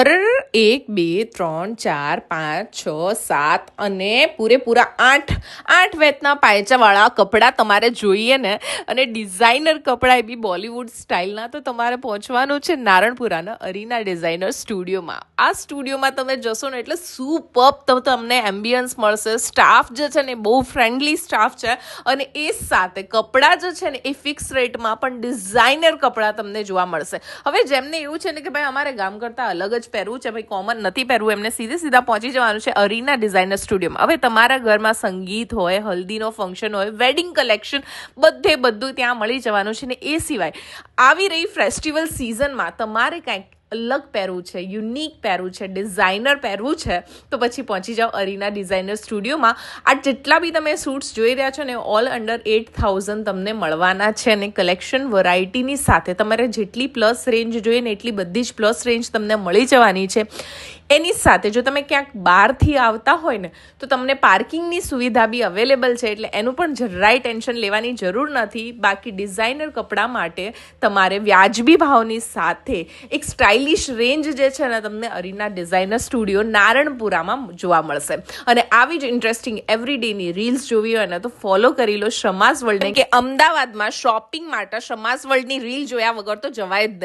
અરે 1 2 3 4 5 6 7 અને પૂરેપૂરા 8 વેતના પાયચાવાળા કપડાં તમારે જોઈએ ને, અને ડિઝાઇનર કપડાં એ બી બોલિવૂડ સ્ટાઇલના, તો તમારે પહોંચવાનું છે નારણપુરાના અરીના ડિઝાઇનર સ્ટુડિયોમાં. આ સ્ટુડિયોમાં તમે જશો ને એટલે સુપર્બ તમને એમ્બિયન્સ મળશે. સ્ટાફ જે છે ને બહુ ફ્રેન્ડલી સ્ટાફ છે, અને એ સાથે કપડાં જે છે ને એ ફિક્સ રેટમાં પણ ડિઝાઇનર કપડાં તમને જોવા મળશે. હવે જેમને એવું છે ને કે ભાઈ અમારે ગામ કરતાં અલગ જ પહેરવું છે, ભાઈ કોમન નથી પહેરવું, એમને સીધા પહોંચી જવાનું છે અરીના ડિઝાઇનર સ્ટુડિયોમાં. હવે તમારા ઘરમાં સંગીત હોય, હલ્દીનો ફંક્શન હોય, વેડિંગ કલેક્શન, બધું ત્યાં મળી જવાનું છે. ને એ સિવાય આવી રહી ફેસ્ટિવલ સિઝનમાં તમારે કાંઈક અલગ પહેરવું છે, યુનિક પહેરવું છે, ડિઝાઇનર પહેરવું છે, તો પછી પહોંચી જાઓ અરીના ડિઝાઇનર સ્ટુડિયોમાં. આ જેટલા બી તમે સૂટ્સ જોઈ રહ્યા છો ને, ઓલ અંડર 8,000 તમને મળવાના છે. અને કલેક્શન વેરાયટીની સાથે તમારે જેટલી પ્લસ રેન્જ જોઈએ ને એટલી બધી જ પ્લસ રેન્જ તમને મળી જવાની છે. એની સાથે જો તમે ક્યાંક બહારથી આવતા હોય ને, તો તમને પાર્કિંગની સુવિધા બી અવેલેબલ છે, એટલે એનું પણ જરાય ટેન્શન લેવાની જરૂર નથી. બાકી ડિઝાઇનર કપડાં માટે તમારે વ્યાજબી ભાવની સાથે એક સ્ટાઇલિશ રેન્જ જે છે ને તમને અરીના ડિઝાઇનર સ્ટુડિયો નારણપુરામાં જોવા મળશે. અને આવી જ ઇન્ટરેસ્ટિંગ એવરીડેની રીલ્સ જોવી હોય ને તો ફોલો કરી લો શમાઝ વર્લ્ડને, કે અમદાવાદમાં શોપિંગ માટે શમાઝ વર્લ્ડની રીલ જોયા વગર તો જવાય જ નહીં.